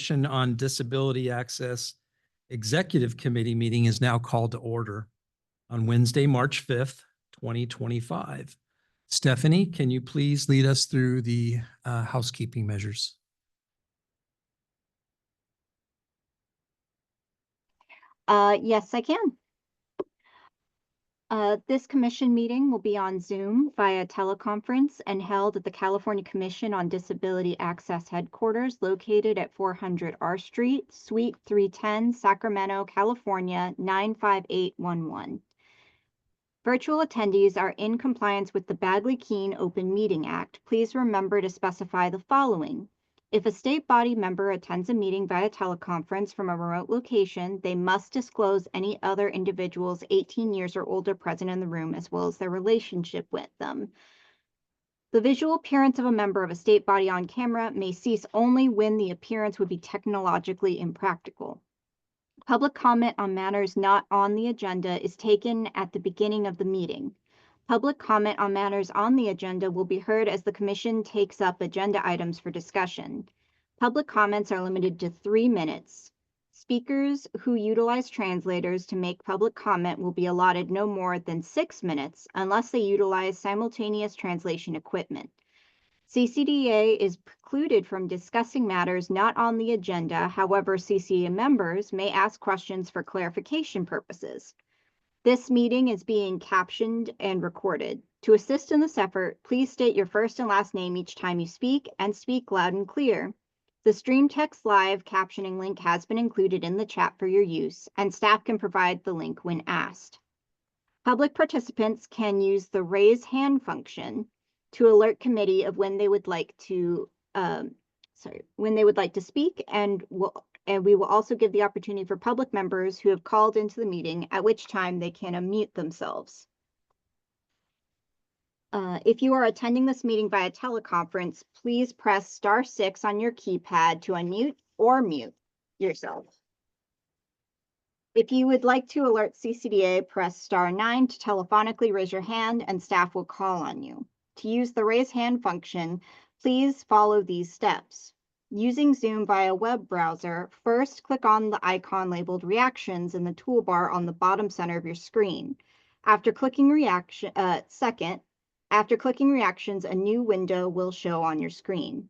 Commission on Disability Access Executive Committee meeting is now called to order on Wednesday, March 5th, 2025. Stephanie, can you please lead us through the housekeeping measures? Yes, I can. This commission meeting will be on Zoom via teleconference and held at the California Commission on Disability Access headquarters located at 400 R Street, Suite 310, Sacramento, California, 95811. Virtual attendees are in compliance with the Bagley-Keene Open Meeting Act. Please remember to specify the following. If a state body member attends a meeting via teleconference from a remote location, they must disclose any other individuals 18 years or older present in the room, as well as their relationship with them. The visual appearance of a member of a state body on camera may cease only when the appearance would be technologically impractical. Public comment on matters not on the agenda is taken at the beginning of the meeting. Public comment on matters on the agenda will be heard as the Commission takes up agenda items for discussion. Public comments are limited to 3 minutes. Speakers who utilize translators to make public comment will be allotted no more than 6 minutes unless they utilize simultaneous translation equipment. CCDA is precluded from discussing matters not on the agenda. However, CCDA members may ask questions for clarification purposes. This meeting is being captioned and recorded. To assist in this effort, please state your first and last name each time you speak and speak loud and clear. The Stream Text Live captioning link has been included in the chat for your use, and staff can provide the link when asked. Public participants can use the raise hand function to alert committee of when they would like to speak, and we will also give the opportunity for public members who have called into the meeting, at which time they can unmute themselves. If you are attending this meeting via teleconference, please press *6 on your keypad to unmute or mute yourself. If you would like to alert CCDA, press *9 to telephonically raise your hand and staff will call on you. To use the raise hand function, please follow these steps. Using Zoom via web browser, first click on the icon labeled Reactions in the toolbar on the bottom center of your screen. After clicking Reactions, a new window will show on your screen.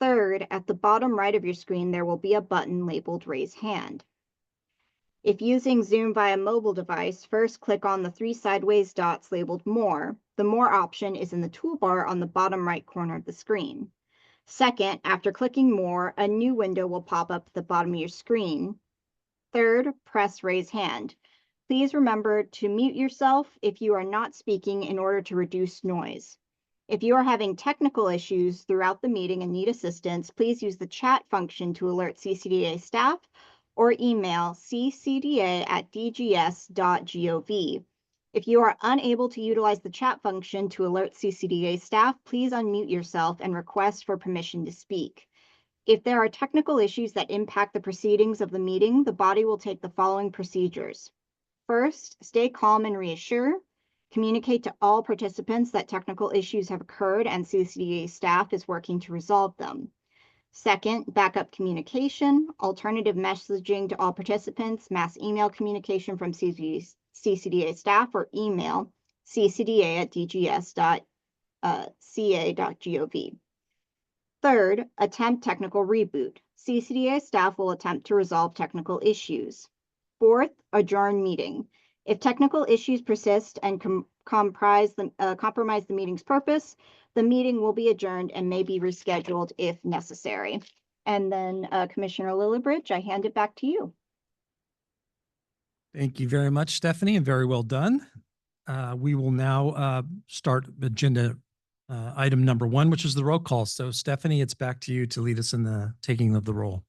Third, at the bottom right of your screen, there will be a button labeled Raise Hand. If using Zoom via mobile device, first click on the 3 sideways dots labeled More. The More option is in the toolbar on the bottom right corner of the screen. Second, after clicking More, a new window will pop up at the bottom of your screen. Third, press Raise Hand. Please remember to mute yourself if you are not speaking in order to reduce noise. If you are having technical issues throughout the meeting and need assistance, please use the chat function to alert CCDA staff or email ccda@dgs.gov. If you are unable to utilize the chat function to alert CCDA staff, please unmute yourself and request for permission to speak. If there are technical issues that impact the proceedings of the meeting, the body will take the following procedures. First, stay calm and reassure. Communicate to all participants that technical issues have occurred and CCDA staff is working to resolve them. Second, backup communication, alternative messaging to all participants, mass email communication from CCDA staff, or email ccda@dgs.ca.gov. Third, attempt technical reboot. CCDA staff will attempt to resolve technical issues. Fourth, adjourn meeting. If technical issues persist and compromise the meeting's purpose, the meeting will be adjourned and may be rescheduled if necessary. And then Commissioner Lillibridge, I hand it back to you. Thank you very much, Stephanie, and very well done. We will now start agenda item number 1, which is the roll call. So Stephanie, it's back to you to lead us in the taking of the roll.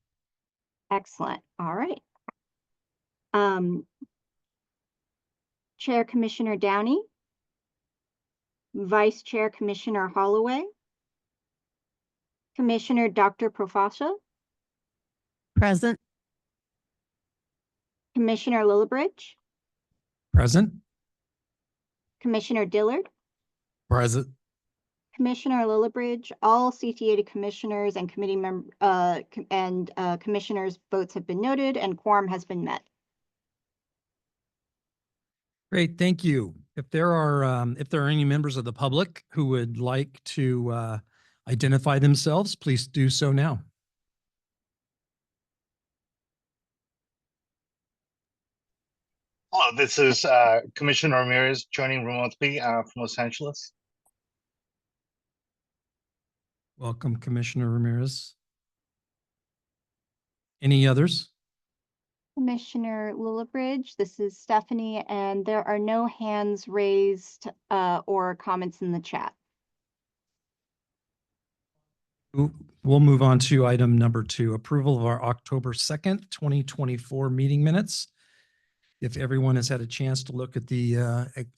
Excellent. All right. Chair Commissioner Downey, Vice Chair Commissioner Holloway, Commissioner Dr. Profasha. Present. Commissioner Lillibridge. Present. Commissioner Dillard. Present. Commissioner Lillibridge, all CCDA commissioners and commissioners' votes have been noted and quorum has been met. Great, thank you. If there are any members of the public who would like to identify themselves, please do so now. Hello, this is Commissioner Ramirez joining remotely from Los Angeles. Welcome, Commissioner Ramirez. Any others? Commissioner Lillibridge, this is Stephanie, and there are no hands raised or comments in the chat. We'll move on to item number 2, approval of our October 2nd, 2024 meeting minutes. If everyone has had a chance to look at the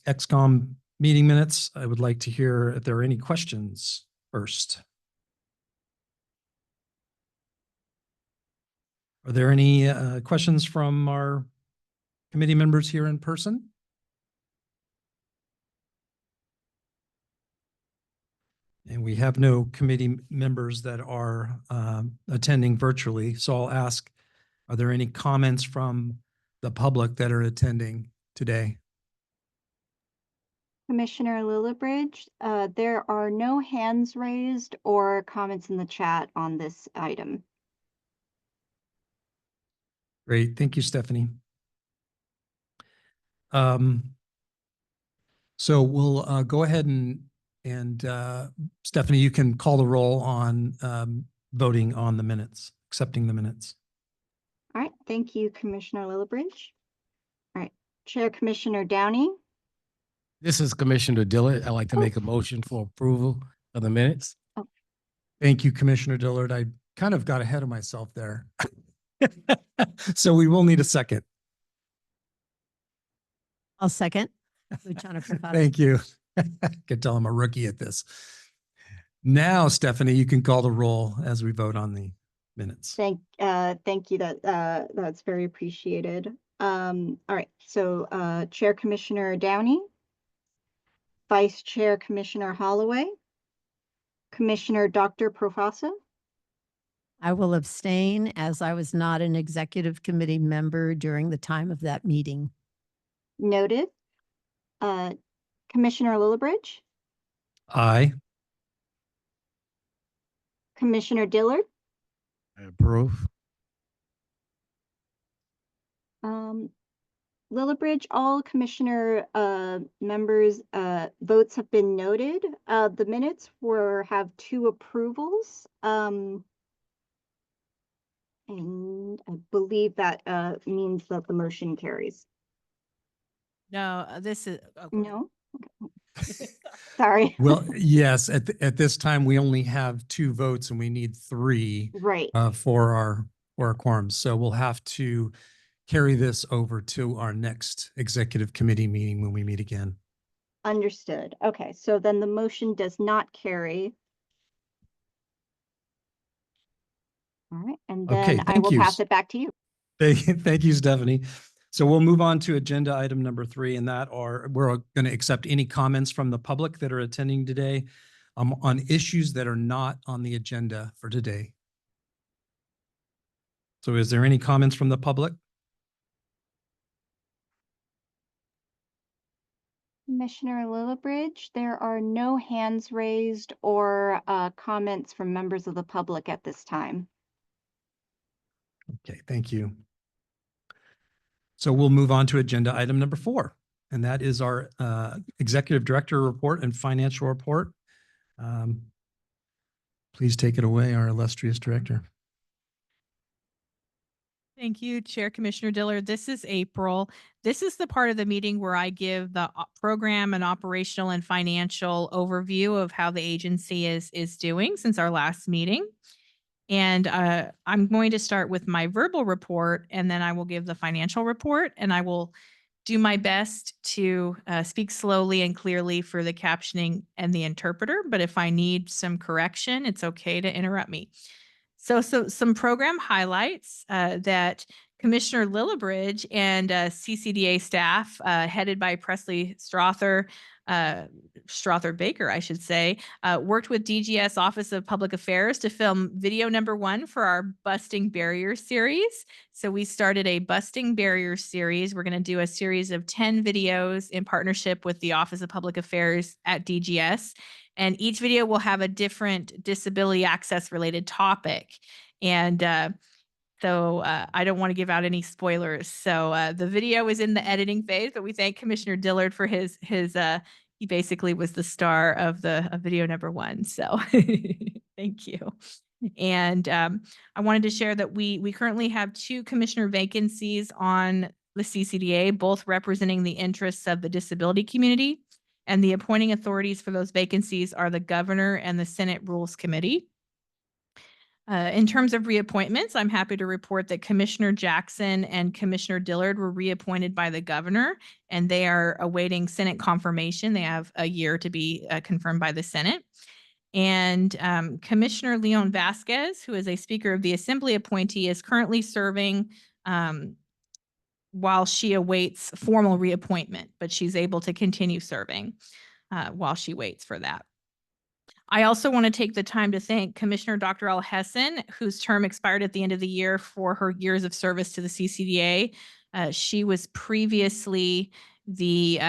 XCOM meeting minutes, I would like to hear if there are any questions first. Are there any questions from our committee members here in person? And we have no committee members that are attending virtually. So I'll ask, are there any comments from the public that are attending today? Commissioner Lillibridge, there are no hands raised or comments in the chat on this item. Great. Thank you, Stephanie. So we'll go ahead and Stephanie, you can call the roll on voting on the minutes, accepting the minutes. All right, thank you, Commissioner Lillibridge. All right, Chair Commissioner Downey. This is Commissioner Dillard. I'd like to make a motion for approval of the minutes. Thank you, Commissioner Dillard. I kind of got ahead of myself there. So we will need a second. I'll second. Luciana Privata. Thank you. I can tell I'm a rookie at this. Now, Stephanie, you can call the roll as we vote on the minutes. Thank you. That's very appreciated. All right, so Chair Commissioner Downey, Vice Chair Commissioner Holloway, Commissioner Dr. Profasa. I will abstain as I was not an executive committee member during the time of that meeting. Noted. Commissioner Lillibridge, Aye. Commissioner Dillard, I approve. Lillibridge, all commissioner members' votes have been noted. The minutes have 2 approvals. And I believe that means that the motion carries. No, this is. No? Okay. Sorry. Well, yes, at this time, we only have 2 votes and we need 3 Right. for our quorum. So we'll have to carry this over to our next executive committee meeting when we meet again. Understood. Okay, so then the motion does not carry. All right, and Okay, then I thank will you. pass it back to you. Thank you, Stephanie. So we'll move on to agenda item number 3, and we're going to accept any comments from the public that are attending today on issues that are not on the agenda for today. So is there any comments from the public? Commissioner Lillibridge, there are no hands raised or comments from members of the public at this time. Okay, thank you. So we'll move on to agenda item number 4, and that is our executive director report and financial report. Please take it away, our illustrious director. Thank you, Chair Commissioner Dillard. This is April. This is the part of the meeting where I give the program and operational and financial overview of how the agency is doing since our last meeting. And I'm going to start with my verbal report, and then I will give the financial report, and I will do my best to speak slowly and clearly for the captioning and the interpreter. But if I need some correction, it's okay to interrupt me. So some program highlights that Commissioner Lillibridge and CCDA staff, headed by Presley Strother Baker, I should say, worked with DGS Office of Public Affairs to film video number 1 for our Busting Barriers series. So we started a Busting Barriers series. We're going to do a series of 10 videos in partnership with the Office of Public Affairs at DGS. And each video will have a different disability access related topic. And so I don't want to give out any spoilers. So the video is in the editing phase, but we thank Commissioner Dillard for his he basically was the star of video number 1. So thank you. And I wanted to share that we currently have 2 commissioner vacancies on the CCDA, both representing the interests of the disability community. And the appointing authorities for those vacancies are the governor and the Senate Rules Committee. In terms of reappointments, I'm happy to report that Commissioner Jackson and Commissioner Dillard were reappointed by the governor, and they are awaiting Senate confirmation. They have a year to be confirmed by the Senate. And Commissioner Leon Vasquez, who is a Speaker of the Assembly appointee, is currently serving while she awaits formal reappointment, but she's able to continue serving while she waits for that. I also want to take the time to thank Commissioner Dr. Al Hessen, whose term expired at the end of the year, for her years of service to the CCDA. She was previously the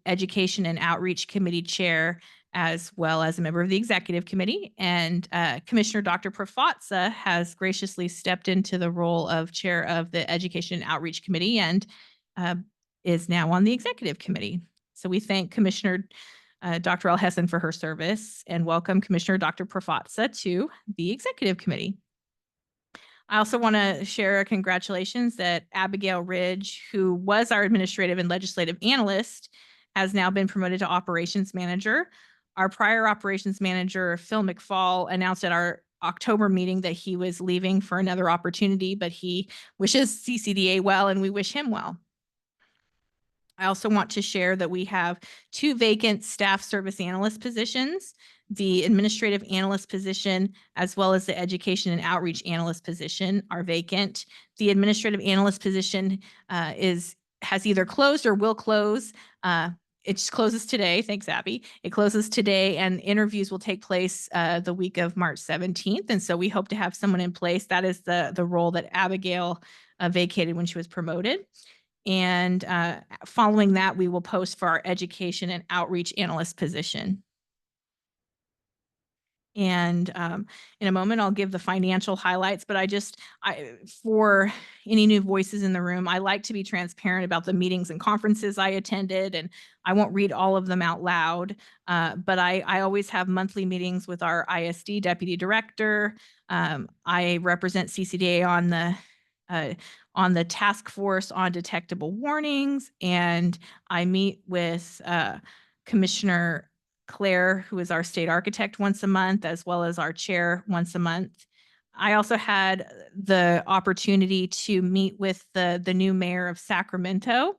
Education and Outreach Committee Chair, as well as a member of the Executive Committee. And Commissioner Dr. Prafatsa has graciously stepped into the role of Chair of the Education and Outreach Committee and is now on the Executive Committee. So we thank Commissioner Dr. Al Hessen for her service and welcome Commissioner Dr. Prafatsa to the Executive Committee. I also want to share congratulations that Abigail Ridge, who was our administrative and legislative analyst, has now been promoted to operations manager. Our prior operations manager, Phil McFall, announced at our October meeting that he was leaving for another opportunity, but he wishes CCDA well and we wish him well. I also want to share that we have 2 vacant staff service analyst positions, the administrative analyst position, as well as the education and outreach analyst position are vacant. The administrative analyst position has either closed or will close. It closes today. Thanks, Abby. It closes today and interviews will take place the week of March 17th. And so we hope to have someone in place. That is the role that Abigail vacated when she was promoted. And following that, we will post for our education and outreach analyst position. And in a moment, I'll give the financial highlights, but for any new voices in the room, I like to be transparent about the meetings and conferences I attended, and I won't read all of them out loud, but I always have monthly meetings with our ISD Deputy Director. I represent CCDA on the task force on detectable warnings, and I meet with Commissioner Claire, who is our state architect, once a month, as well as our chair once a month. I also had the opportunity to meet with the new mayor of Sacramento,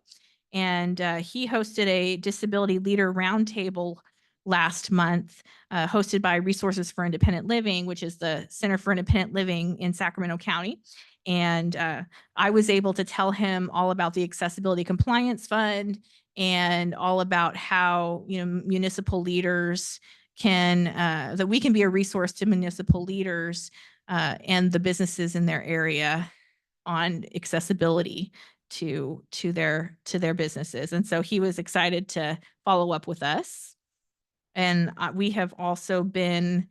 and he hosted a disability leader roundtable last month, hosted by Resources for Independent Living, which is the Center for Independent Living in Sacramento County. And I was able to tell him all about the Accessibility Compliance Fund and all about how, municipal leaders that we can be a resource to municipal leaders and the businesses in their area on accessibility to their businesses. And so he was excited to follow up with us. And we have also been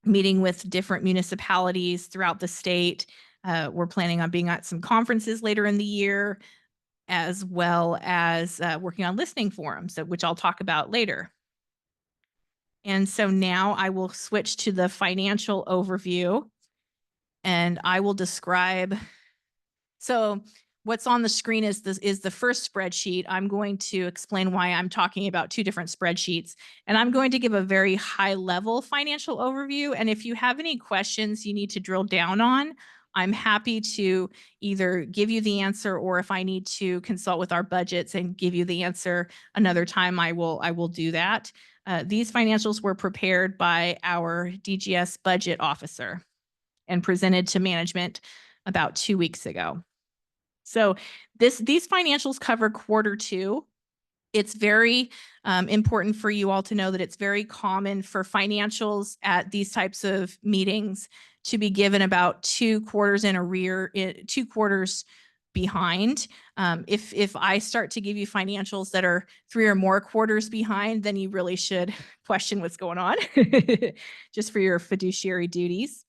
meeting with different municipalities throughout the state. We're planning on being at some conferences later in the year, as well as working on listening forums, which I'll talk about later. And so now I will switch to the financial overview, and I will describe. So what's on the screen is the first spreadsheet. I'm going to explain why I'm talking about 2 different spreadsheets, and I'm going to give a very high level financial overview. And if you have any questions you need to drill down on, I'm happy to either give you the answer, or if I need to consult with our budgets and give you the answer another time, I will do that. These financials were prepared by our DGS budget officer and presented to management about 2 weeks ago. So these financials cover Q2. It's very important for you all to know that it's very common for financials at these types of meetings to be given about 2 quarters in arrear, 2 quarters behind. If I start to give you financials that are 3 or more quarters behind, then you really should question what's going on just for your fiduciary duties.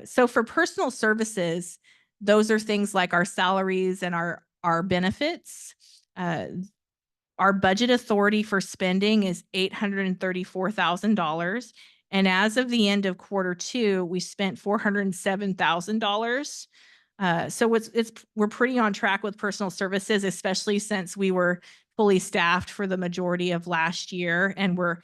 So for personal services, those are things like our salaries and our benefits. Our budget authority for spending is $834,000. And as of the end of Q2, we spent $407,000. So we're pretty on track with personal services, especially since we were fully staffed for the majority of last year and we're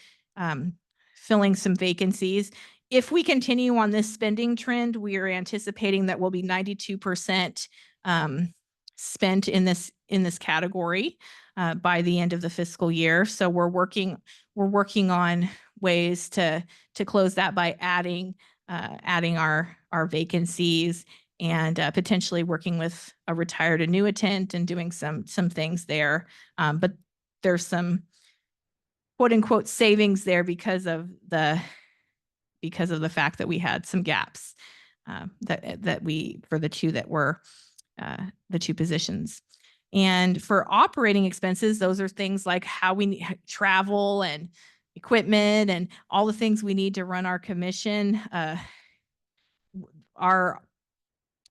filling some vacancies. If we continue on this spending trend, we are anticipating that we'll be 92% spent in this category by the end of the fiscal year. So we're working on ways to close that by adding our vacancies and potentially working with a retired annuitant and doing some things there. But there's some quote unquote savings there because of the fact that we had some gaps that we for the two that were the 2 positions. And for operating expenses, those are things like how we travel and equipment and all the things we need to run our commission. Our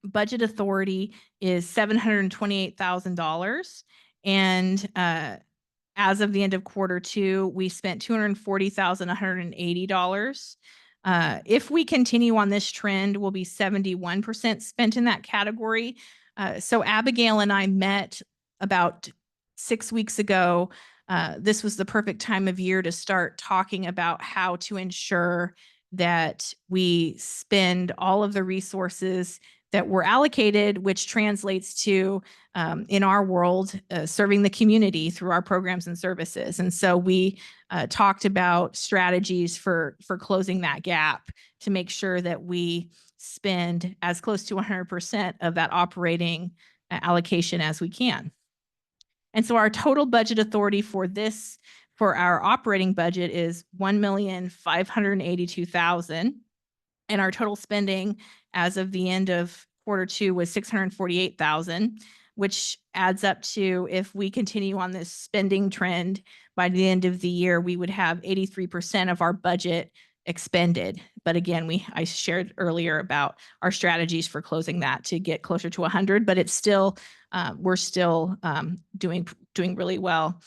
budget authority is $728,000. And as of the end of Q2, we spent $240,180. If we continue on this trend, we'll be 71% spent in that category. So Abigail and I met about 6 weeks ago. This was the perfect time of year to start talking about how to ensure that we spend all of the resources that were allocated, which translates to, in our world, serving the community through our programs and services. And so we talked about strategies for closing that gap to make sure that we spend as close to 100% of that operating allocation as we can. And so our total budget authority for our operating budget is $1,582,000. And our total spending as of the end of Q2 was $648,000, which adds up to, if we continue on this spending trend, by the end of the year, we would have 83% of our budget expended. But again, I shared earlier about our strategies for closing that to get closer to 100, but it's still, we're still doing really well.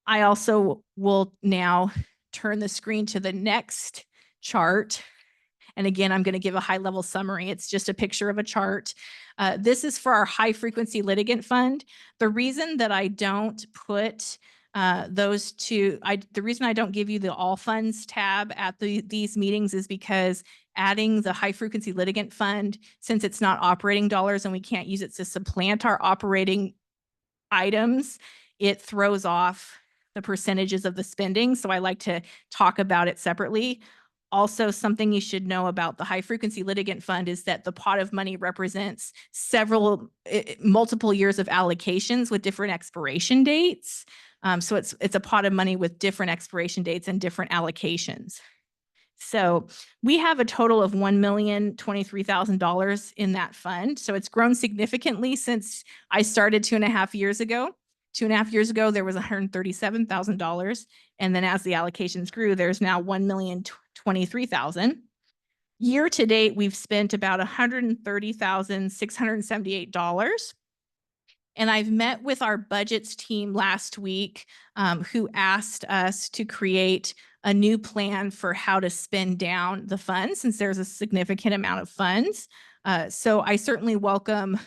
I also will now turn the screen to the next chart. And again, I'm going to give a high level summary. It's just a picture of a chart. This is for our high frequency litigant fund. The reason that I don't put the reason I don't give you the all funds tab at these meetings is because adding the high frequency litigant fund, since it's not operating dollars and we can't use it to supplant our operating items, it throws off the percentages of the spending. So I like to talk about it separately. Also, something you should know about the high frequency litigant fund is that the pot of money represents multiple years of allocations with different expiration dates. So it's a pot of money with different expiration dates and different allocations. So we have a total of $1,023,000 in that fund. So it's grown significantly since I started 2.5 years ago. 2.5 years ago, there was $137,000. And then as the allocations grew, there's now $1,023,000. Year to date, we've spent about $130,678. And I've met with our budgets team last week, who asked us to create a new plan for how to spend down the funds, since there's a significant amount of funds. So I certainly welcome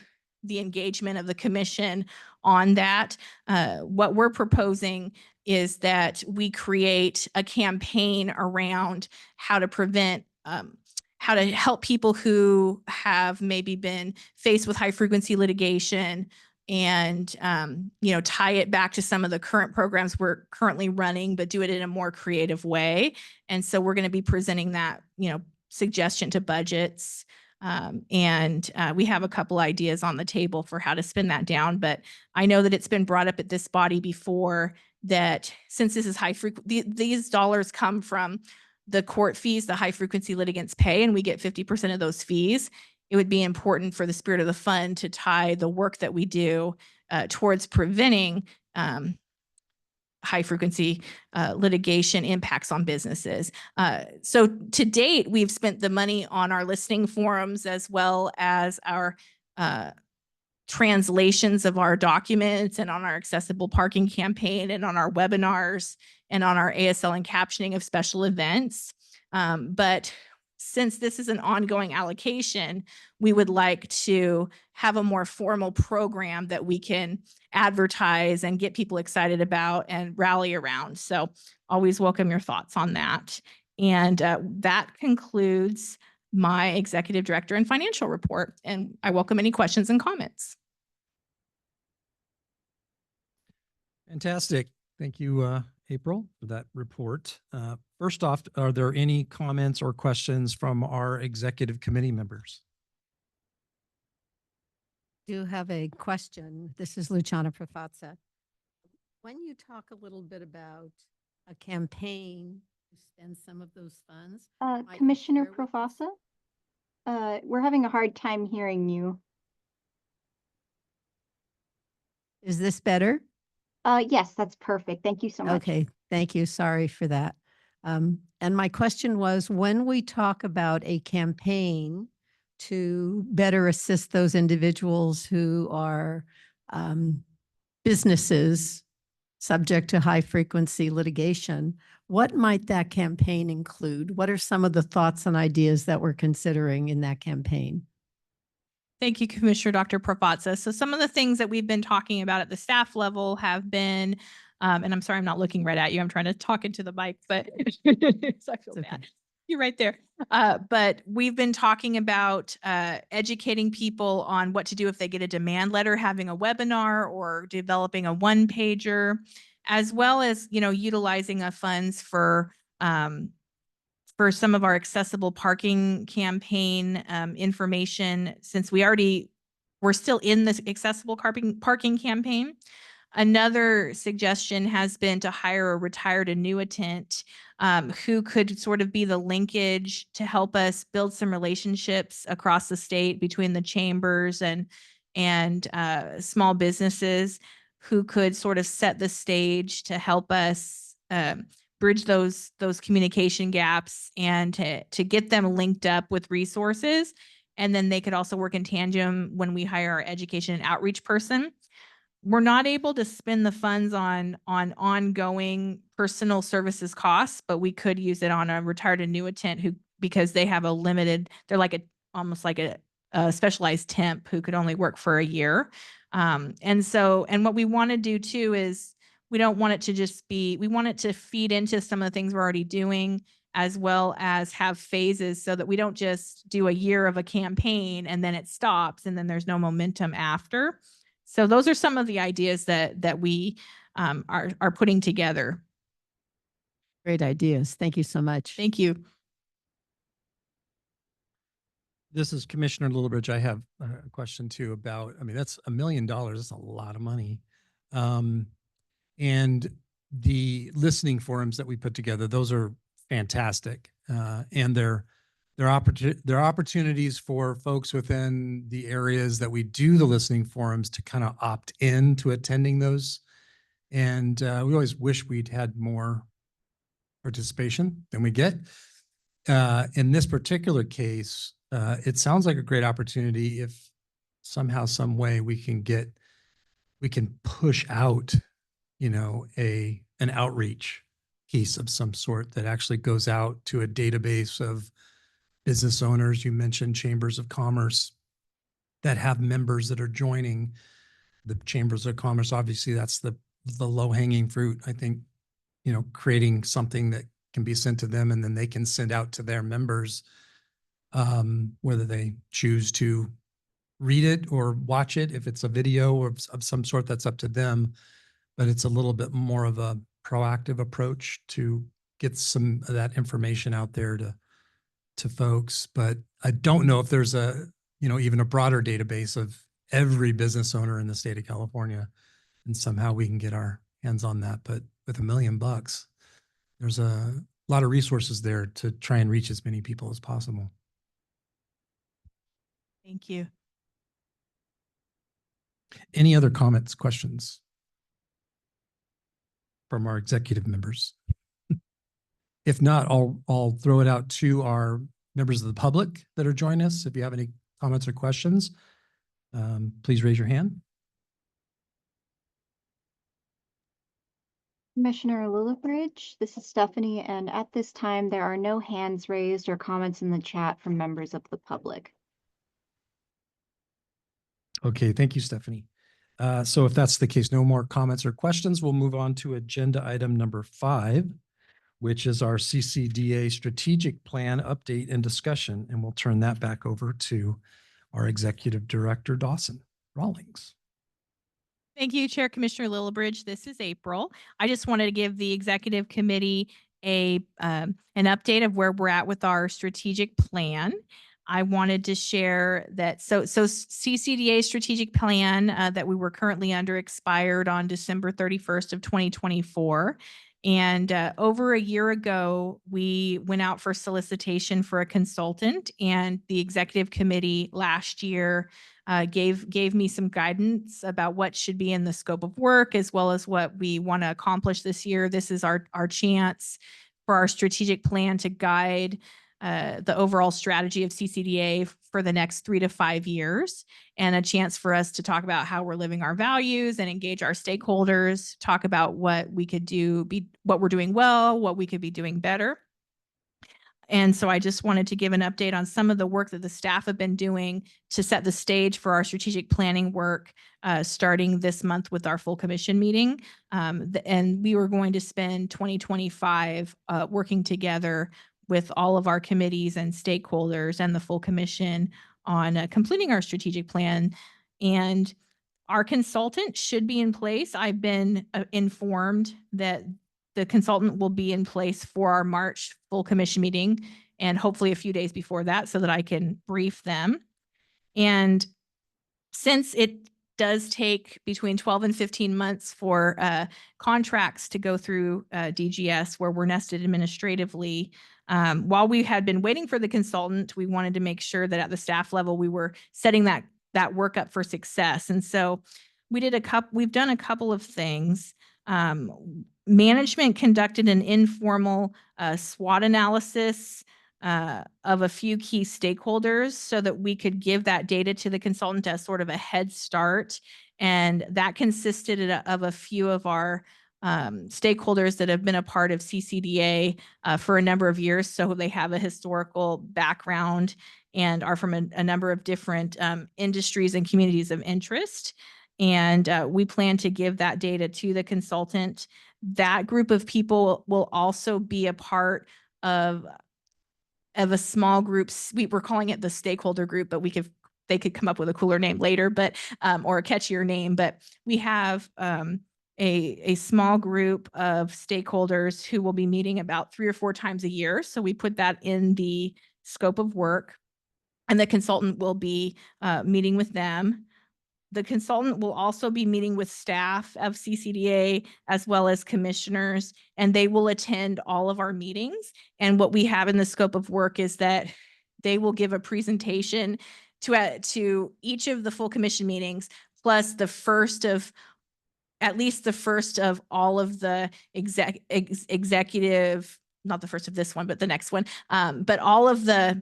the engagement of the commission on that. What we're proposing is that we create a campaign around how to prevent, how to help people who have maybe been faced with high frequency litigation and, tie it back to some of the current programs we're currently running, but do it in a more creative way. And so we're going to be presenting that, suggestion to budgets We have a couple ideas on the table for how to spin that down, but I know that it's been brought up at this body before that since this is these dollars come from the court fees, the high frequency litigants pay, and we get 50% of those fees. It would be important for the spirit of the fund to tie the work that we do towards preventing high frequency litigation impacts on businesses. So to date, we've spent the money on our listening forums as well as our translations of our documents and on our accessible parking campaign and on our webinars and on our ASL and captioning of special events. But since this is an ongoing allocation, we would like to have a more formal program that we can advertise and get people excited about and rally around. So always welcome your thoughts on that. And that concludes my executive director and financial report. And I welcome any questions and comments. Fantastic. Thank you, April, for that report. First off, are there any comments or questions from our executive committee members? Do have a question. This is Luciana Profazza. When you talk a little bit about a campaign to spend some of those funds. might you Commissioner share with us? Profassa, we're having a hard time hearing you. Is this better? Yes, that's perfect. Thank you so much. Okay, thank you. Sorry for that. And my question was, when we talk about a campaign to better assist those individuals who are businesses subject to high frequency litigation, what might that campaign include? What are some of the thoughts and ideas that we're considering in that campaign? Thank you, Commissioner Dr. Profazza. So some of the things that we've been talking about at the staff level have been, and I'm sorry, I'm not looking right at you. I'm trying to talk into the mic, but so I feel It's bad. okay. You're right there. But we've been talking about educating people on what to do if they get a demand letter, having a webinar or developing a one pager, as well as, utilizing funds for some of our accessible parking campaign information, since we're still in this accessible parking campaign. Another suggestion has been to hire a retired annuitant who could sort of be the linkage to help us build some relationships across the state between the chambers and small businesses, who could sort of set the stage to help us bridge those communication gaps and to get them linked up with resources. And then they could also work in tandem when we hire our education and outreach person. We're not able to spend the funds on ongoing personal services costs, but we could use it on a retired annuitant because they have they're like almost like a specialized temp who could only work for a year. And what we want to do too is we don't want it to just we want it to feed into some of the things we're already doing, as well as have phases so that we don't just do a year of a campaign and then it stops and then there's no momentum after. So those are some of the ideas that we are putting together. Great ideas. Thank you so much. Thank you. This is Commissioner Littlebridge. I have a question too about, that's $1 million. That's a lot of money. And the listening forums that we put together, those are fantastic. And they're opportunities for folks within the areas that we do the listening forums to kind of opt in to attending those. And we always wish we'd had more participation than we get. In this particular case, it sounds like a great opportunity if somehow, some way we can push out, an outreach piece of some sort that actually goes out to a database of business owners. You mentioned chambers of commerce that have members that are joining the chambers of commerce. Obviously, that's the low hanging fruit. I think, creating something that can be sent to them and then they can send out to their members, whether they choose to read it or watch it. If it's a video or of some sort, that's up to them. But it's a little bit more of a proactive approach to get some of that information out there to folks. But I don't know if there's a, even a broader database of every business owner in the state of California. And somehow we can get our hands on that. But with $1 million, there's a lot of resources there to try and reach as many people as possible. Thank you. Any other comments, questions from our executive members? If not, I'll throw it out to our members of the public that are joining us. If you have any comments or questions, please raise your hand. Commissioner Lillibridge, this is Stephanie, and at this time, there are no hands raised or comments in the chat from members of the public. Okay, thank you, Stephanie. So if that's the case, no more comments or questions, we'll move on to agenda item number 5, which is our CCDA strategic plan update and discussion. And we'll turn that back over to our executive director, Dawson Rawlings. Thank you, Chair Commissioner Lillibridge. This is April. I just wanted to give the executive committee an update of where we're at with our strategic plan. I wanted to share that so CCDA strategic plan that we were currently under expired on December 31st of 2024. And over a year ago, we went out for solicitation for a consultant, and the executive committee last year gave me some guidance about what should be in the scope of work, as well as what we want to accomplish this year. This is our chance for our strategic plan to guide the overall strategy of CCDA for the next 3 to 5 years, and a chance for us to talk about how we're living our values and engage our stakeholders, talk about what we could do, what we're doing well, what we could be doing better. And so I just wanted to give an update on some of the work that the staff have been doing to set the stage for our strategic planning work starting this month with our full commission meeting. And we were going to spend 2025 working together with all of our committees and stakeholders and the full commission on completing our strategic plan. And our consultant should be in place. I've been informed that the consultant will be in place for our March full commission meeting, and hopefully a few days before that, so that I can brief them. And since it does take between 12 and 15 months for contracts to go through DGS, where we're nested administratively, while we had been waiting for the consultant, we wanted to make sure that at the staff level, we were setting that work up for success. And so we've done a couple of things. Management conducted an informal SWOT analysis of a few key stakeholders so that we could give that data to the consultant as sort of a head start. And that consisted of a few of our stakeholders that have been a part of CCDA for a number of years. So they have a historical background and are from a number of different industries and communities of interest. And we plan to give that data to the consultant. That group of people will also be a part of a small group. We're calling it the stakeholder group, but they could come up with a cooler name later, but or a catchier name. But we have a small group of stakeholders who will be meeting about 3 or 4 times a year. So we put that in the scope of work, and the consultant will be meeting with them. The consultant will also be meeting with staff of CCDA as well as commissioners, and they will attend all of our meetings. And what we have in the scope of work is that they will give a presentation to each of the full commission meetings, plus at least the first of all of the executive, not the first of this one, but the next one, but all of the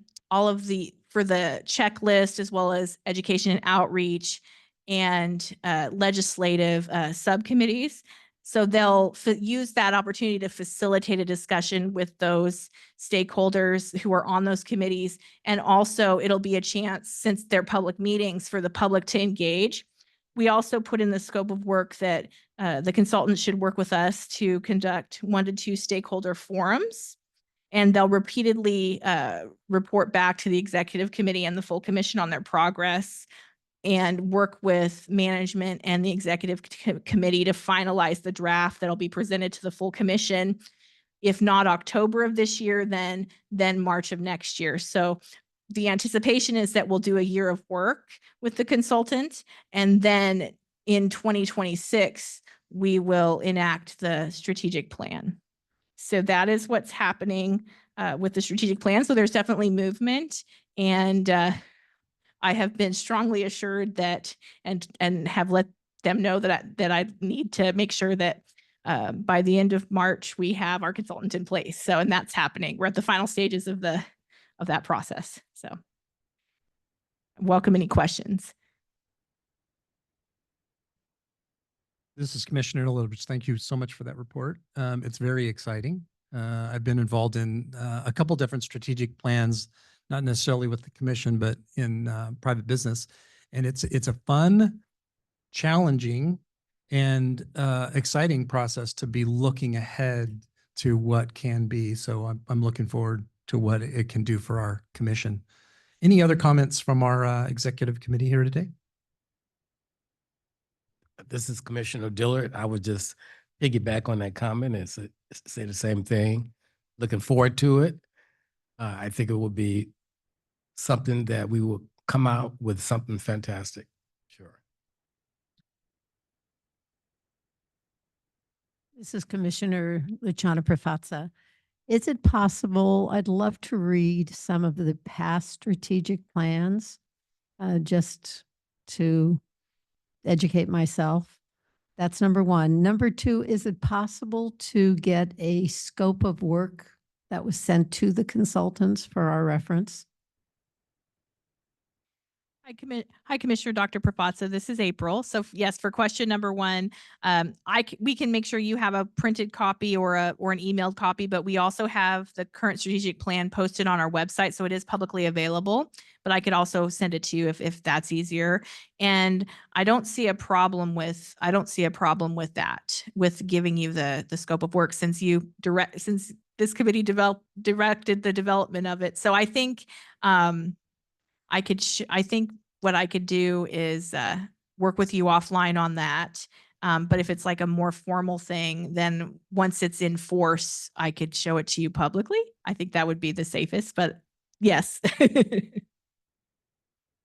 for the checklist, as well as education and outreach and legislative subcommittees. So they'll use that opportunity to facilitate a discussion with those stakeholders who are on those committees. And also it'll be a chance, since they're public meetings, for the public to engage. We also put in the scope of work that the consultant should work with us to conduct 1 to 2 stakeholder forums. And they'll repeatedly report back to the executive committee and the full commission on their progress, and work with management and the executive committee to finalize the draft that'll be presented to the full commission. If not October of this year, then March of next year. So the anticipation is that we'll do a year of work with the consultant, and then in 2026, we will enact the strategic plan. So that is what's happening with the strategic plan. So there's definitely movement, and I have been strongly assured that, and have let them know that I need to make sure that by the end of March we have our consultant in place. So, and that's happening. We're at the final stages of that process. So, welcome any questions. This is Commissioner Lilovich. Thank you so much for that report. It's very exciting. I've been involved in a couple different strategic plans, not necessarily with the commission, but in private business. And it's a fun, challenging, and exciting process to be looking ahead to what can be. So I'm looking forward to what it can do for our commission. Any other comments from our executive committee here today? This is Commissioner Dillard. I would just piggyback on that comment and say the same thing. Looking forward to it. I think it will be something that we will come out with something fantastic. Sure. This is Commissioner Luciana Prefazza. Is it possible, I'd love to read some of the past strategic plans, just to educate myself. That's number one. Number two, is it possible to get a scope of work that was sent to the consultants for our reference? Hi, Commissioner Dr. Prefazza. This is April. So yes, for question number one, we can make sure you have a printed copy or an emailed copy, but we also have the current strategic plan posted on our website, so it is publicly available. But I could also send it to you if that's easier. And I don't see a problem with that, with giving you the scope of work, since this committee directed the development of it. So I think I think what I could do is work with you offline on that. But if it's like a more formal thing, then once it's in force, I could show it to you publicly. I think that would be the safest, but yes.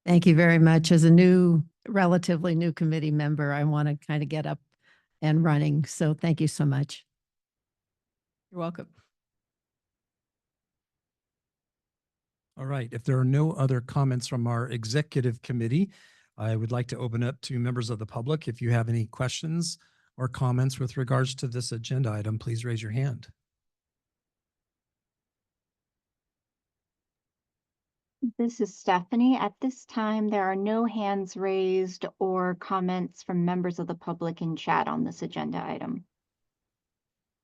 Thank you very much. As a relatively new committee member, I want to kind of get up and running. So thank you so much. You're welcome. All right. If there are no other comments from our executive committee, I would like to open up to members of the public. If you have any questions or comments with regards to this agenda item, please raise your hand. This is Stephanie. At this time, there are no hands raised or comments from members of the public in chat on this agenda item.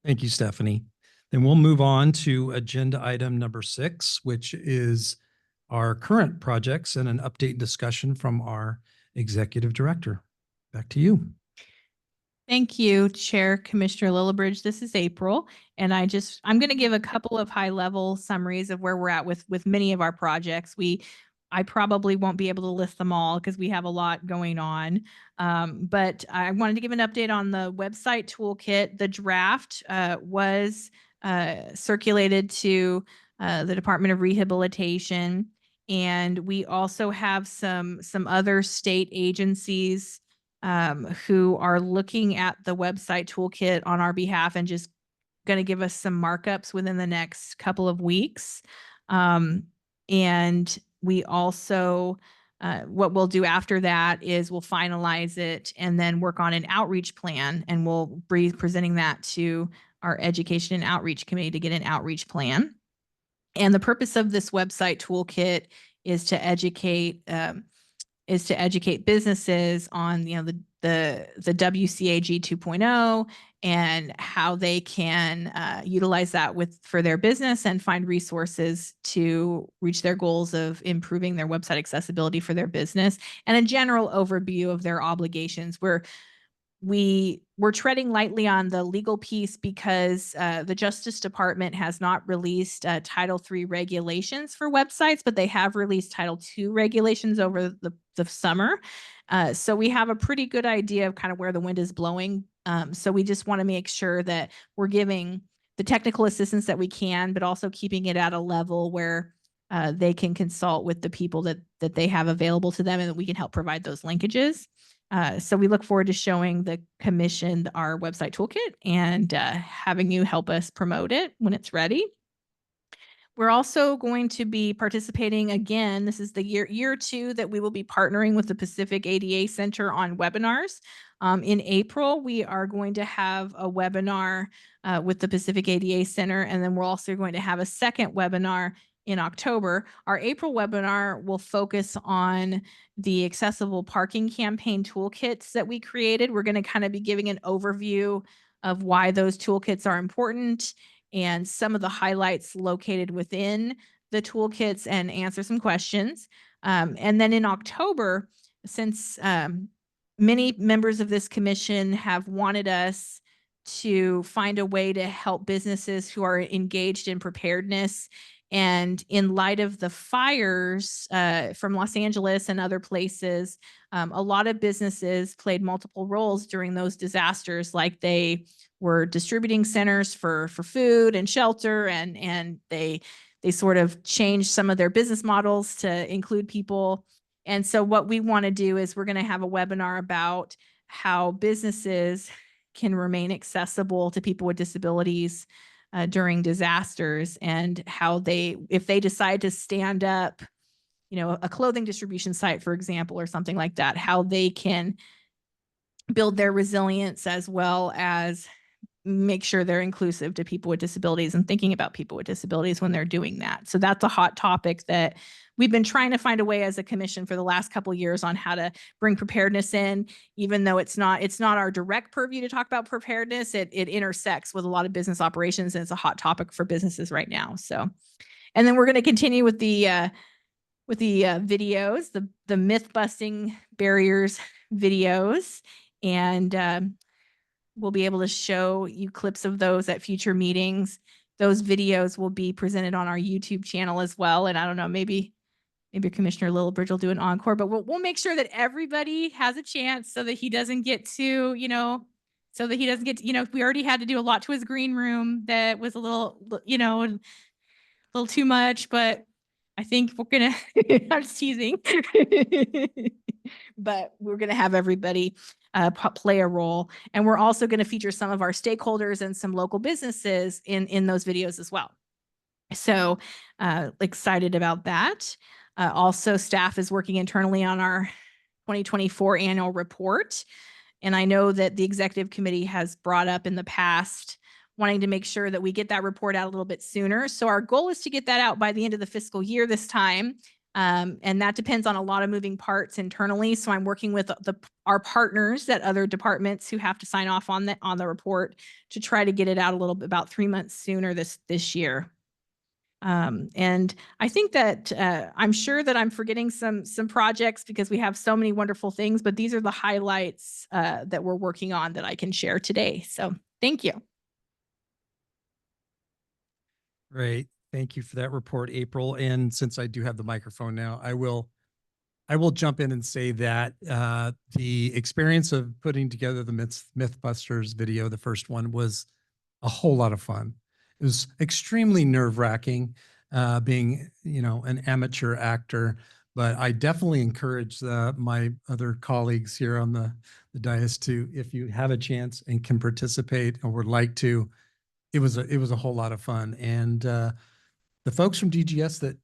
Thank you, Stephanie. Then we'll move on to agenda item number 6, which is our current projects and an update discussion from our executive director. Back to you. Thank you, Chair Commissioner Lillibridge. This is April, and I'm going to give a couple of high-level summaries of where we're at with many of our projects. I probably won't be able to list them all because we have a lot going on. But I wanted to give an update on the website toolkit. The draft was circulated to the Department of Rehabilitation, and we also have some other state agencies who are looking at the website toolkit on our behalf and just going to give us some markups within the next couple of weeks. And we also, what we'll do after that is we'll finalize it and then work on an outreach plan, and we'll be presenting that to our Education and Outreach Committee to get an outreach plan. And the purpose of this website toolkit is to educate businesses on, the WCAG 2.0 and how they can utilize that for their business and find resources to reach their goals of improving their website accessibility for their business, and a general overview of their obligations. We're treading lightly on the legal piece because the Justice Department has not released Title III regulations for websites, but they have released Title II regulations over the summer. So we have a pretty good idea of kind of where the wind is blowing. So we just want to make sure that we're giving the technical assistance that we can, but also keeping it at a level where they can consult with the people that they have available to them, and we can help provide those linkages. So we look forward to showing the commission our website toolkit and having you help us promote it when it's ready. We're also going to be participating again. This is the year two that we will be partnering with the Pacific ADA Center on webinars. In April, we are going to have a webinar with the Pacific ADA Center, and then we're also going to have a second webinar in October. Our April webinar will focus on the accessible parking campaign toolkits that we created. We're going to kind of be giving an overview of why those toolkits are important and some of the highlights located within the toolkits and answer some questions. And then in October, since many members of this commission have wanted us to find a way to help businesses who are engaged in preparedness, and in light of the fires from Los Angeles and other places, a lot of businesses played multiple roles during those disasters, like they were distributing centers for food and shelter, and they sort of changed some of their business models to include people. And so what we want to do is we're going to have a webinar about how businesses can remain accessible to people with disabilities during disasters, and how if they decide to stand up, a clothing distribution site, for example, or something like that, how they can build their resilience as well as make sure they're inclusive to people with disabilities and thinking about people with disabilities when they're doing that. So that's a hot topic that we've been trying to find a way as a commission for the last couple of years on how to bring preparedness in, even though it's not our direct purview to talk about preparedness. It intersects with a lot of business operations, and it's a hot topic for businesses right now. So, and then we're going to continue with the videos, the myth busting barriers videos, and we'll be able to show you clips of those at future meetings. Those videos will be presented on our YouTube channel as well. And I don't know, maybe Commissioner Lillibridge will do an encore, but we'll make sure that everybody has a chance so that he doesn't get to, we already had to do a lot to his green room that was a little too much, but I think we're going to, I'm just teasing, but we're going to have everybody play a role. And we're also going to feature some of our stakeholders and some local businesses in those videos as well. So excited about that. Also, staff is working internally on our 2024 annual report. And I know that the executive committee has brought up in the past wanting to make sure that we get that report out a little bit sooner. So our goal is to get that out by the end of the fiscal year this time. And that depends on a lot of moving parts internally. So I'm working with our partners at other departments who have to sign off on the report to try to get it out a little bit about 3 months sooner this year. And I think that I'm sure that I'm forgetting some projects because we have so many wonderful things, but these are the highlights that we're working on that I can share today. So thank you. Great. Thank you for that report, April. And since I do have the microphone now, I will jump in and say that the experience of putting together the Mythbusters video, the first one, was a whole lot of fun. It was extremely nerve-wracking being, an amateur actor, but I definitely encourage my other colleagues here on the dais to, if you have a chance and can participate or would like to, it was a whole lot of fun. And the folks from DGS that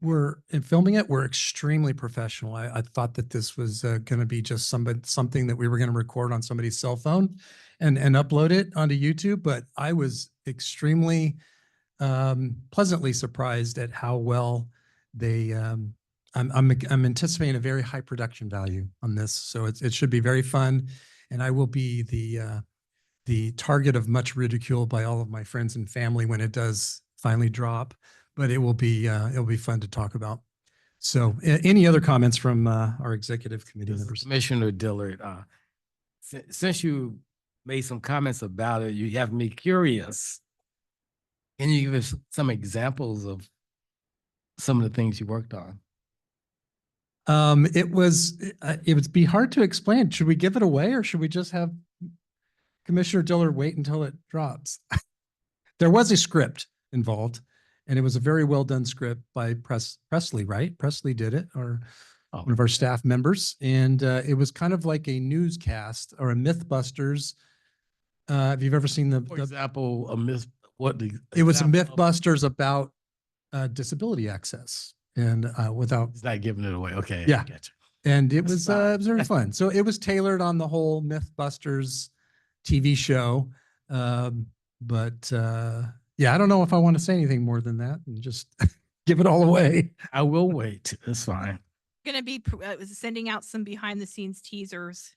were filming it were extremely professional. I thought that this was going to be just something that we were going to record on somebody's cell phone and upload it onto YouTube. But I was extremely pleasantly surprised at how well they. I'm anticipating a very high production value on this, so it should be very fun, and I will be the target of much ridicule by all of my friends and family when it does finally drop, but it'll be fun to talk about. So any other comments from our executive committee members? Commissioner Dillard, since you made some comments about it, you have me curious. Can you give us some examples of some of the things you worked on? It would be hard to explain. Should we give it away, or should we just have Commissioner Dillard wait until it drops? There was a script involved, And it was a very well done script by Presley, right? Presley did it, or Oh, one of our staff members. And it was kind of like a newscast or a Mythbusters. If you've ever seen For example, a myth, what the. it was a example of- Mythbusters about disability access and without, It's not giving it away. Okay. Yeah. Gotcha. and it That's was fine. it was very fun. So it was tailored on the whole Mythbusters TV show. But yeah, I don't know if I want to say anything more than that and just give it all away. I will wait. That's fine. Gonna be sending out some behind the scenes teasers.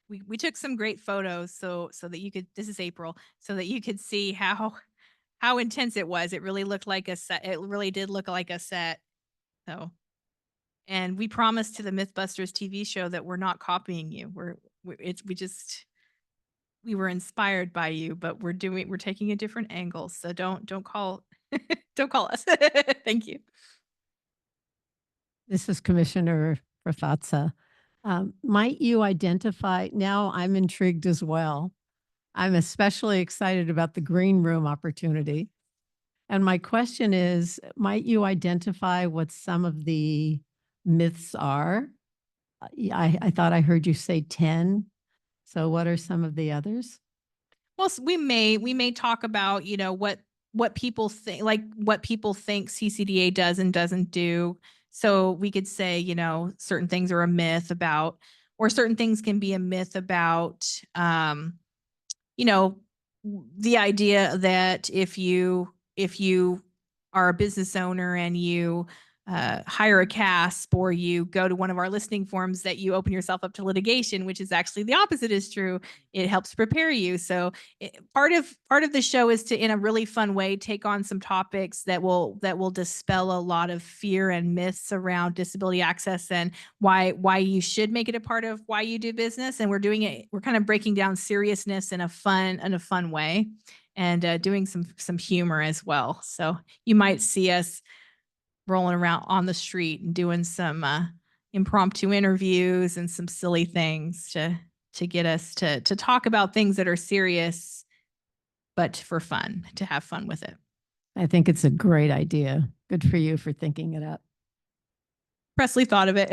We took some great photos so that you could, this is April, so that you could see how intense it was. It really looked like a set. It really did look like a set. So, and we promised to the Mythbusters TV show that we're not copying you. We were inspired by you, but we're taking a different angle. So don't call don't call us. Thank you. This is Commissioner Raffatza. Might you identify, now I'm intrigued as well. I'm especially excited about the green room opportunity. And my question is, might you identify what some of the myths are? I thought I heard you say 10. So what are some of the others? Well, we may talk about, what people think, like what people think CCDA does and doesn't do. So we could say, certain things are a myth about, or certain things can be a myth about, the idea that if you are a business owner and you hire a CASP or you go to one of our listening forms, that you open yourself up to litigation, which is actually the opposite is true. It helps prepare you. So part of the show is to, in a really fun way, take on some topics that will dispel a lot of fear and myths around disability access and why you should make it a part of why you do business. And we're kind of breaking down seriousness in a fun way, and doing some humor as well. So you might see us rolling around on the street and doing some impromptu interviews and some silly things to get us to talk about things that are serious, but for fun, to have fun with it. I think it's a great idea. Good for you for thinking it up. Presley thought of it.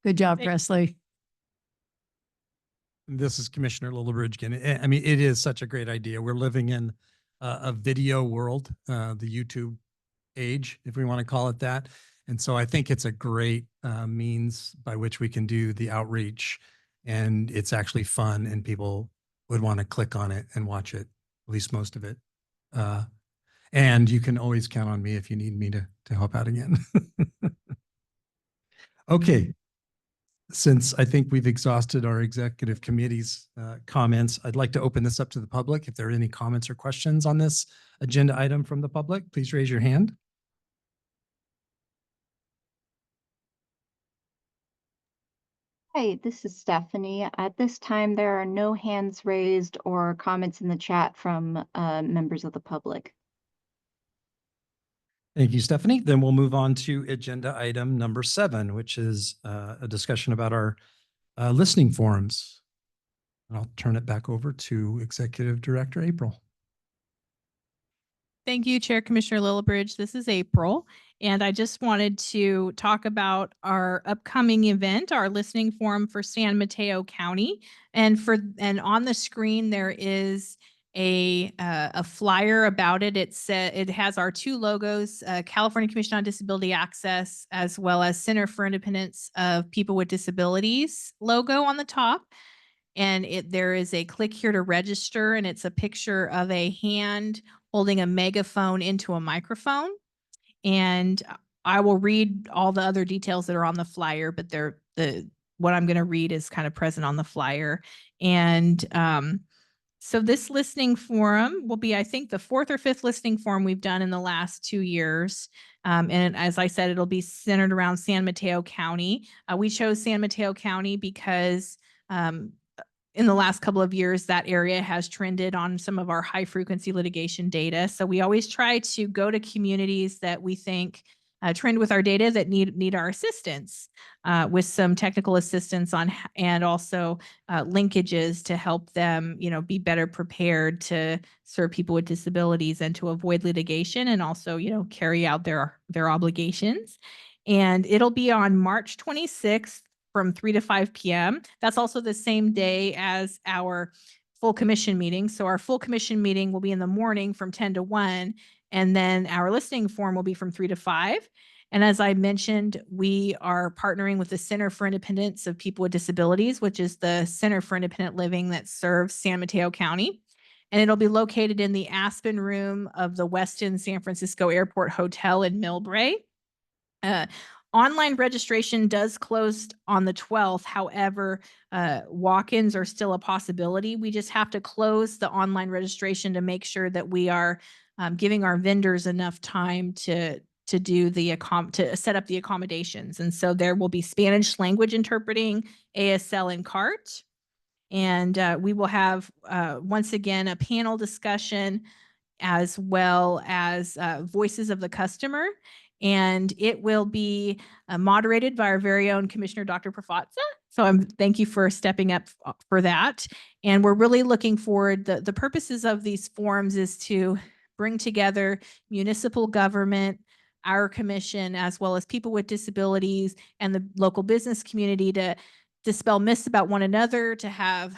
Good job, Thanks. Presley. This is Commissioner Lillibridge again. I mean, it is such a great idea. We're living in a video world, the YouTube age, if we want to call it that. And so I think it's a great means by which we can do the outreach, and it's actually fun and people would want to click on it and watch it, at least most of it. And you can always count on me if you need me to help out again. Okay. Since I think we've exhausted our executive committee's comments, I'd like to open this up to the public. If there are any comments or questions on this agenda item from the public, please raise your hand. Hi, this is Stephanie. At this time, there are no hands raised or comments in the chat from members of the public. Thank you, Stephanie. Then we'll move on to agenda item number 7, which is a discussion about our listening forums. And I'll turn it back over to Executive Director April. Thank you, Chair Commissioner Lillibridge. This is April, and I just wanted to talk about our upcoming event, our listening forum for San Mateo County. And on the screen there is a flyer about it. It has our 2 logos, California Commission on Disability Access, as well as Center for Independence of People with Disabilities logo on the top. And there is a click here to register, and it's a picture of a hand holding a megaphone into a microphone. And I will read all the other details that are on the flyer, but what I'm going to read is kind of present on the flyer. And so this listening forum will be, I think, the 4th or 5th listening forum we've done in the last 2 years. And as I said, it'll be centered around San Mateo County. We chose San Mateo County because in the last couple of years, that area has trended on some of our high frequency litigation data. So we always try to go to communities that we think trained with our data that need our assistance with some technical assistance and also linkages to help them, be better prepared to serve people with disabilities and to avoid litigation and also, carry out their obligations. And it'll be on March 26th from 3 to 5 p.m. That's also the same day as our full commission meeting. So our full commission meeting will be in the morning from 10 to 1, and then our listening forum will be from 3 to 5. And as I mentioned, we are partnering with the Center for Independence of People with Disabilities, which is the Center for Independent Living that serves San Mateo County. And it'll be located in the Aspen Room of the Westin San Francisco Airport Hotel in Millbrae. Online registration does close on the 12th. However, walk-ins are still a possibility. We just have to close the online registration to make sure that we are giving our vendors enough time to do to set up the accommodations. And so there will be Spanish language interpreting, ASL, and CART. And we will have, once again, a panel discussion as well as voices of the customer. And it will be moderated by our very own Commissioner Dr. Prafazza. So thank you for stepping up for that. And we're really looking forward. The purposes of these forums is to bring together municipal government, our commission, as well as people with disabilities and the local business community to dispel myths about one another, to have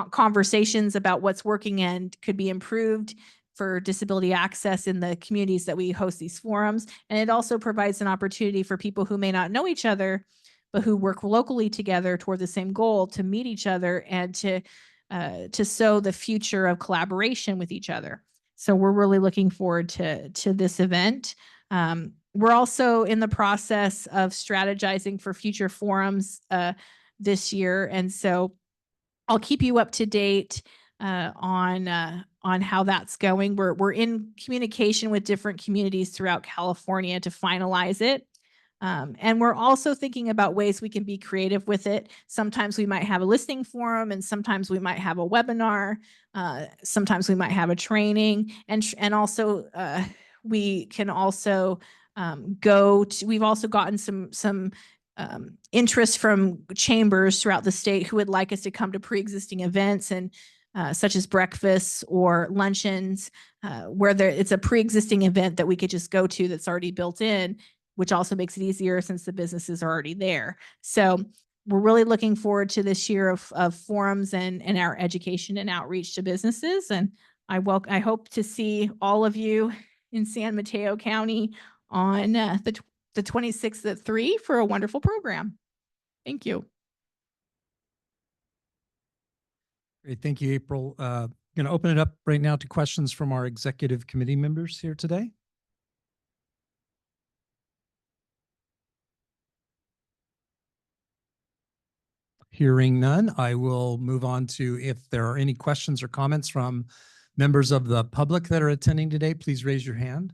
conversations about what's working and could be improved for disability access in the communities that we host these forums. And it also provides an opportunity for people who may not know each other, but who work locally together toward the same goal to meet each other and to sow the future of collaboration with each other. So we're really looking forward to this event. We're also in the process of strategizing for future forums this year. And so I'll keep you up to date on how that's going. We're in communication with different communities throughout California to finalize it. And we're also thinking about ways we can be creative with it. Sometimes we might have a listening forum, and sometimes we might have a webinar. Sometimes we might have a training, and also we can also we've also gotten some interest from chambers throughout the state who would like us to come to pre-existing events and such as breakfasts or luncheons, where it's a pre-existing event that we could just go to that's already built in, which also makes it easier since the businesses are already there. So we're really looking forward to this year of forums and our education and outreach to businesses. And I hope to see all of you in San Mateo County on the 26th at 3 for a wonderful program. Thank you. Great. Thank you, April. Going to open it up right now to questions from our executive committee members here today. Hearing none, I will move on to if there are any questions or comments from members of the public that are attending today, please raise your hand.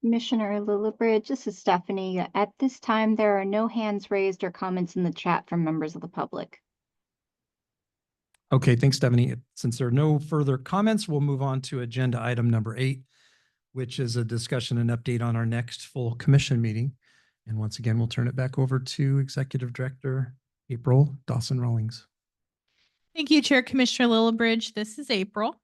Commissioner Lillibridge, this is Stephanie. At this time, there are no hands raised or comments in the chat from members of the public. Okay, thanks, Stephanie. Since there are no further comments, we'll move on to agenda item number 8, which is a discussion and update on our next full commission meeting. And once again, we'll turn it back over to Executive Director April Dawson-Rawlings. Thank you, Chair Commissioner Lillibridge. This is April.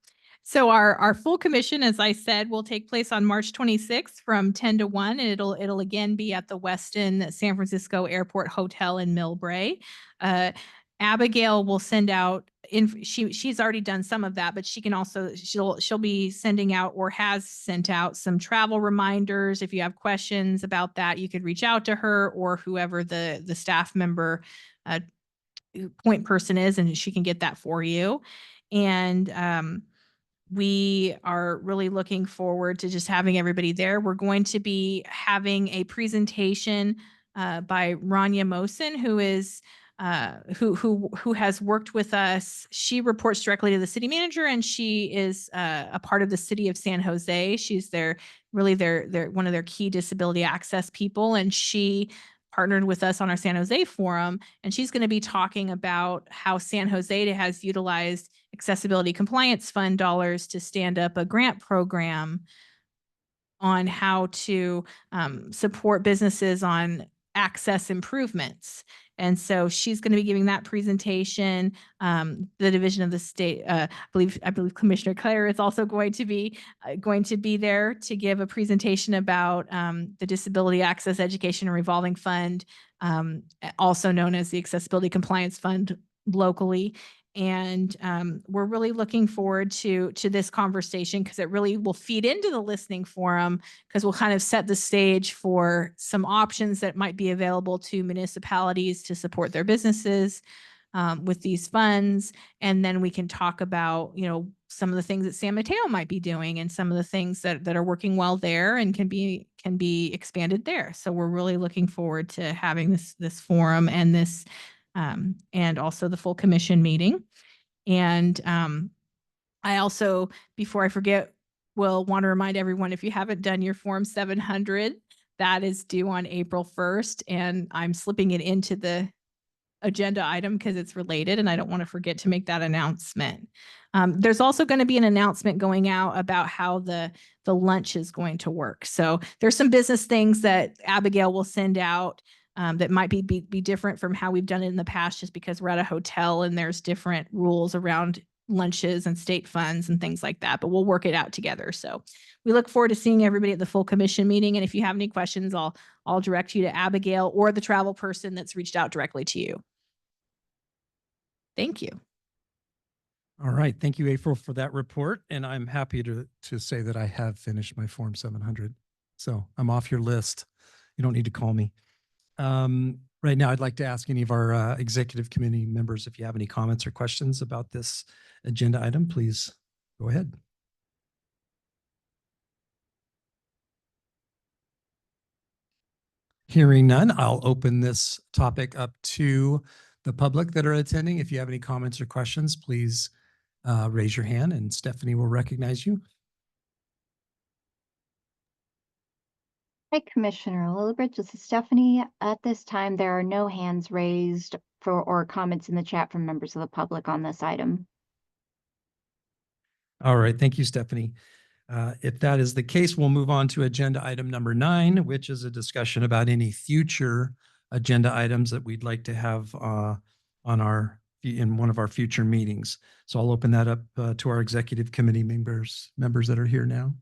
So our full commission, as I said, will take place on March 26th from 10 to 1, and it'll again be at the Westin San Francisco Airport Hotel in Millbrae. Abigail will send out she's already done some of that, but she can also she'll be sending out or has sent out some travel reminders. If you have questions about that, you could reach out to her or whoever the staff member point person is, and she can get that for you. And we are really looking forward to just having everybody there. We're going to be having a presentation by Rania Mosen, who is who has worked with us. She reports directly to the city manager, and she is a part of the city of San Jose. She's their one of their key disability access people, and she partnered with us on our San Jose forum, and she's going to be talking about how San Jose has utilized accessibility compliance fund dollars to stand up a grant program on how to support businesses on access improvements. And so she's going to be giving that presentation. The division of the state, I believe Commissioner Claire is also going to be there to give a presentation about the Disability Access Education and Revolving Fund, also known as the Accessibility Compliance Fund locally. And we're really looking forward to this conversation because it really will feed into the listening forum, because we'll kind of set the stage for some options that might be available to municipalities to support their businesses with these funds. And then we can talk about, some of the things that San Mateo might be doing and some of the things that are working well there and can be expanded there. So we're really looking forward to having this forum and this and also the full commission meeting. And I also, before I forget, will want to remind everyone, if you haven't done your Form 700, that is due on April 1st. And I'm slipping it into the agenda item because it's related and I don't want to forget to make that announcement. There's also going to be an announcement going out about how the lunch is going to work. So there's some business things that Abigail will send out that might be different from how we've done it in the past, just because we're at a hotel and there's different rules around lunches and state funds and things like that, but we'll work it out together. So we look forward to seeing everybody at the full commission meeting. And if you have any questions, I'll direct you to Abigail or the travel person that's reached out directly to you. Thank you. All right. Thank you, April, for that report. And I'm happy to say that I have finished my Form 700. So I'm off your list. You don't need to call me. Right now, I'd like to ask any of our executive committee members, if you have any comments or questions about this agenda item, please go ahead. Hearing none, I'll open this topic up to the public that are attending. If you have any comments or questions, please raise your hand and Stephanie will recognize you. Hi, Commissioner Lillibridge. This is Stephanie. At this time, there are no hands raised or comments in the chat from members of the public on this item. All right. Thank you, Stephanie. If that is the case, we'll move on to agenda item number 9, which is a discussion about any future agenda items that we'd like to have in one of our future meetings. So I'll open that up to our executive committee members that are here now.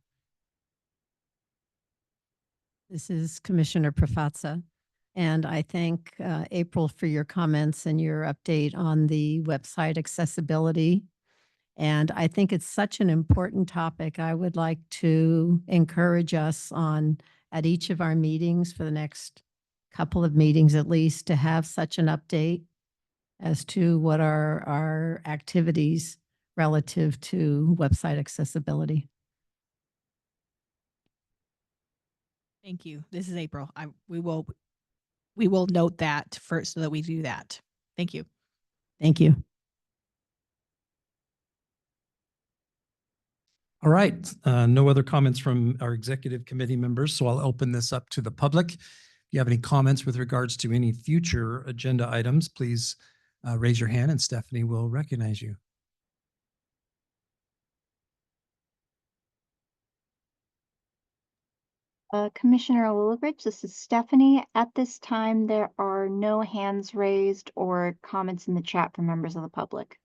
This is Commissioner Prafazza. And I thank April for your comments and your update on the website accessibility. And I think it's such an important topic. I would like to encourage us at each of our meetings for the next couple of meetings at least, to have such an update as to what are our activities relative to website accessibility. Thank you. This is April. We will note that first so that we do that. Thank you. Thank you. All right. No other comments from our executive committee members, so I'll open this up to the public. If you have any comments with regards to any future agenda items, please raise your hand and Stephanie will recognize you. Commissioner Lillibridge, this is Stephanie. At this time, there are no hands raised or comments in the chat from members of the public.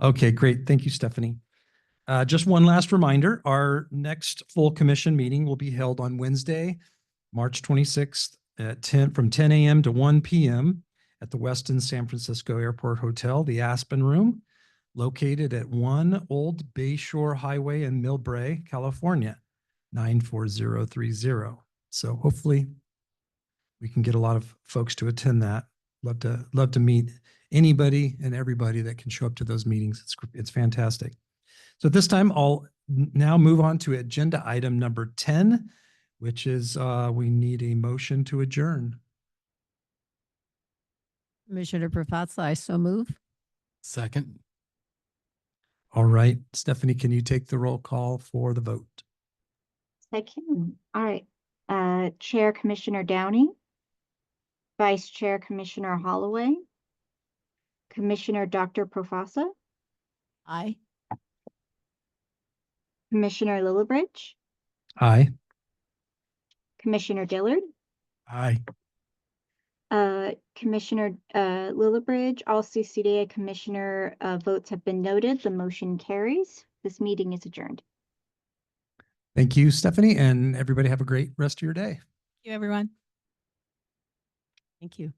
Okay, great. Thank you, Stephanie. Just one last reminder, our next full commission meeting will be held on Wednesday, March 26th from 10 a.m. to 1 p.m. at the Westin San Francisco Airport Hotel, the Aspen Room, located at 1 Old Bayshore Highway in Millbrae, California, 94030. So hopefully we can get a lot of folks to attend that. Love to meet anybody and everybody that can show up to those meetings. It's fantastic. So at this time, I'll now move on to agenda item number 10, which is we need a motion to adjourn. Commissioner Prafazza, I so move. Second. All right, Stephanie, can you take the roll call for the vote? I can. All right. Chair Commissioner Downey, Vice Chair Commissioner Holloway, Commissioner Dr. Prafazza, Aye. Commissioner Lillibridge, Aye. Commissioner Dillard, Aye. Commissioner Lillibridge, all CCDA commissioner votes have been noted. The motion carries. This meeting is adjourned. Thank you, Stephanie, and everybody have a great rest of your day. Thank you, everyone. Thank you.